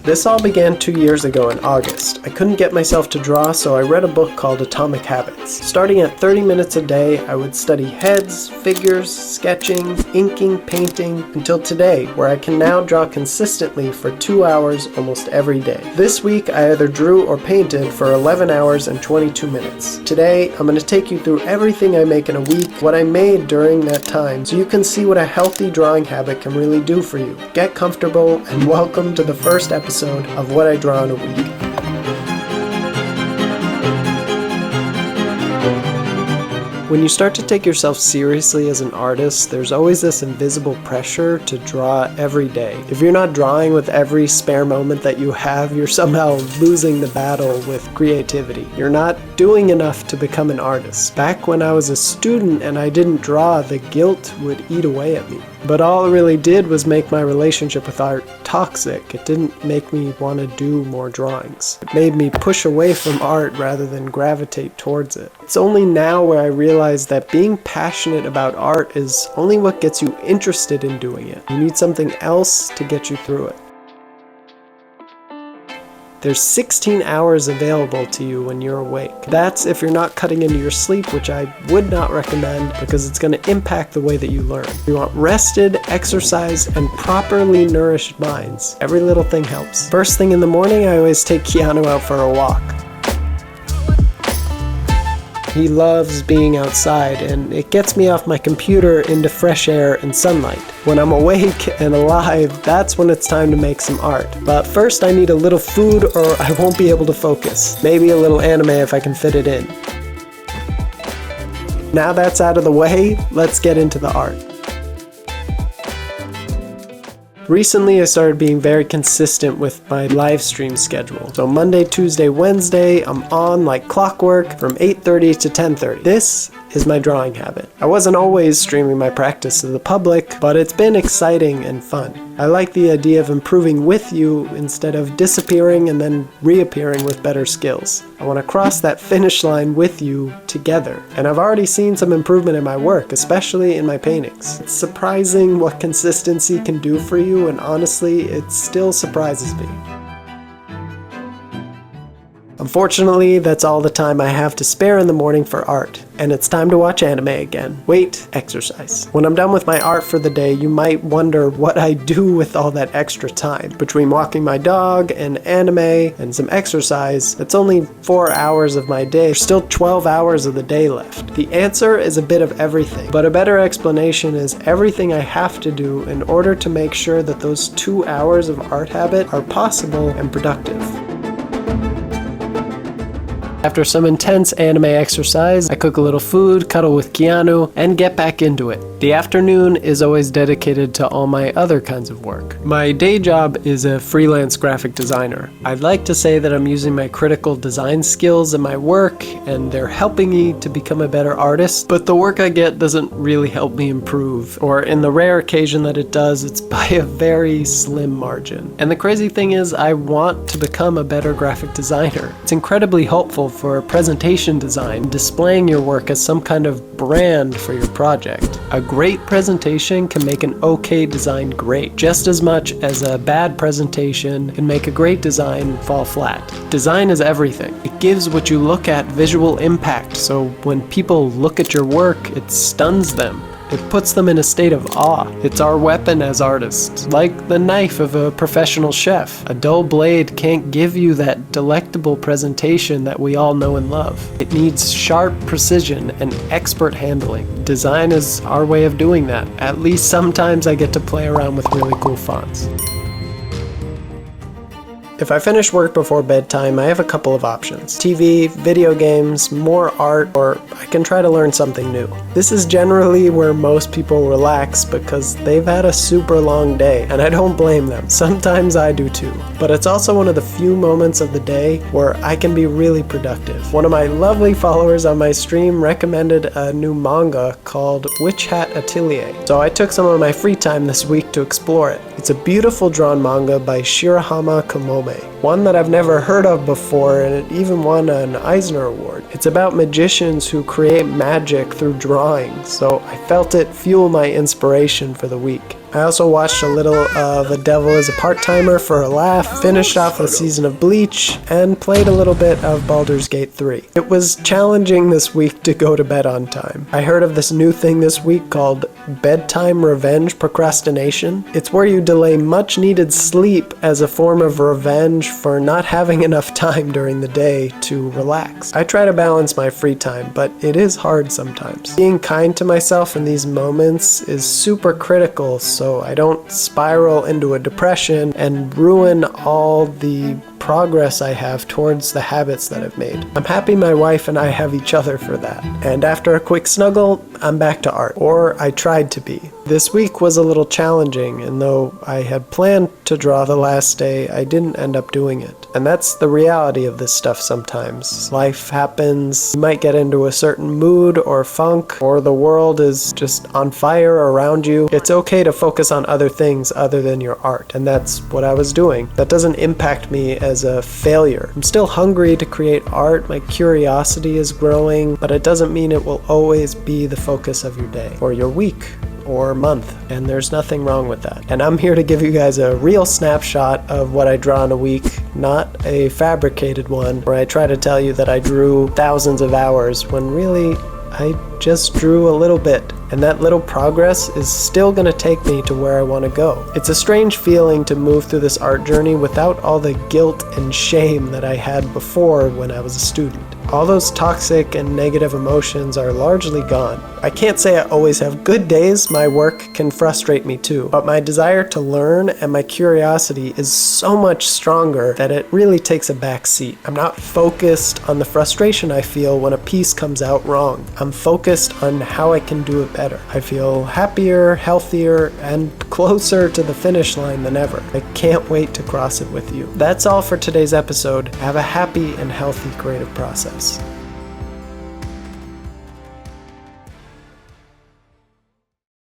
This all began 2 years ago in August. I couldn't get myself to draw, so I read a book called Atomic Habits. Starting at 30 minutes a day, I would study heads, figures, sketching, inking, painting, until today, where I can now draw consistently for 2 hours almost every day. This week, I either drew or painted for 11 hours and 22 minutes. Today, I'm going to take you through everything I make in a week, what I made during that time, so you can see what a healthy drawing habit can really do for you. Get comfortable and welcome to the first episode of What I Draw in a Week. When you start to take yourself seriously as an artist, there's always this invisible pressure to draw every day. If you're not drawing with every spare moment that you have, you're somehow losing the battle with creativity. You're not doing enough to become an artist. Back when I was a student and I didn't draw, the guilt would eat away at me. But all it really did was make my relationship with art toxic. It didn't make me want to do more drawings. It made me push away from art rather than gravitate towards it. It's only now where I realize that being passionate about art is only what gets you interested in doing it. You need something else to get you through it. There's 16 hours available to you when you're awake. That's if you're not cutting into your sleep, which I would not recommend because it's going to impact the way that you learn. You want rested, exercise, and properly nourished minds. Every little thing helps. First thing in the morning, I always take Keanu out for a walk. He loves being outside, and it gets me off my computer into fresh air and sunlight. When I'm awake and alive, that's when it's time to make some art. But first I need a little food or I won't be able to focus. Maybe a little anime if I can fit it in. Now that's out of the way, let's get into the art. Recently, I started being very consistent with my live stream schedule. So Monday, Tuesday, Wednesday, I'm on like clockwork from 8:30 to 10:30. This is my drawing habit. I wasn't always streaming my practice to the public, but it's been exciting and fun. I like the idea of improving with you instead of disappearing and then reappearing with better skills. I want to cross that finish line with you together. And I've already seen some improvement in my work, especially in my paintings. It's surprising what consistency can do for you, and honestly, it still surprises me. Unfortunately, that's all the time I have to spare in the morning for art, and it's time to watch anime again. Wait, exercise. When I'm done with my art for the day, you might wonder what I do with all that extra time. Between walking my dog and anime and some exercise, that's only 4 hours of my day. There's still 12 hours of the day left. The answer is a bit of everything, but a better explanation is everything I have to do in order to make sure that those 2 hours of art habit are possible and productive. After some intense anime exercise, I cook a little food, cuddle with Keanu, and get back into it. The afternoon is always dedicated to all my other kinds of work. My day job is a freelance graphic designer. I'd like to say that I'm using my critical design skills in my work, and they're helping me to become a better artist, but the work I get doesn't really help me improve, or in the rare occasion that it does, it's by a very slim margin. And the crazy thing is, I want to become a better graphic designer. It's incredibly helpful for presentation design, displaying your work as some kind of brand for your project. A great presentation can make an okay design great, just as much as a bad presentation can make a great design fall flat. Design is everything. It gives what you look at visual impact, so when people look at your work, it stuns them. It puts them in a state of awe. It's our weapon as artists, like the knife of a professional chef. A dull blade can't give you that delectable presentation that we all know and love. It needs sharp precision and expert handling. Design is our way of doing that. At least sometimes I get to play around with really cool fonts. If I finish work before bedtime, I have a couple of options. TV, video games, more art, or I can try to learn something new. This is generally where most people relax because they've had a super long day, and I don't blame them. Sometimes I do too. But it's also one of the few moments of the day where I can be really productive. One of my lovely followers on my stream recommended a new manga called Witch Hat Atelier. So I took some of my free time this week to explore it. It's a beautiful drawn manga by Shirahama Komome, one that I've never heard of before, and it even won an Eisner Award. It's about magicians who create magic through drawing, so I felt it fuel my inspiration for the week. I also watched a little of The Devil is a Part-Timer for a laugh, finished off a season of Bleach, and played a little bit of Baldur's Gate 3. It was challenging this week to go to bed on time. I heard of this new thing this week called bedtime revenge procrastination. It's where you delay much needed sleep as a form of revenge for not having enough time during the day to relax. I try to balance my free time, but it is hard sometimes. Being kind to myself in these moments is super critical so I don't spiral into a depression and ruin all the progress I have towards the habits that I've made. I'm happy my wife and I have each other for that. And after a quick snuggle, I'm back to art. Or I tried to be. This week was a little challenging, and though I had planned to draw the last day, I didn't end up doing it. And that's the reality of this stuff sometimes. Life happens, you might get into a certain mood or funk, or the world is just on fire around you. It's okay to focus on other things other than your art, and that's what I was doing. That doesn't impact me as a failure. I'm still hungry to create art, my curiosity is growing, but it doesn't mean it will always be the focus of your day, or your week, or month, and there's nothing wrong with that. And I'm here to give you guys a real snapshot of what I draw in a week, not a fabricated one where I try to tell you that I drew thousands of hours when really I just drew a little bit. And that little progress is still going to take me to where I want to go. It's a strange feeling to move through this art journey without all the guilt and shame that I had before when I was a student. All those toxic and negative emotions are largely gone. I can't say I always have good days. My work can frustrate me too, but my desire to learn and my curiosity is so much stronger that it really takes a back seat. I'm not focused on the frustration I feel when a piece comes out wrong. I'm focused on how I can do it better. I feel happier, healthier, and closer to the finish line than ever. I can't wait to cross it with you. That's all for today's episode. Have a happy and healthy creative process.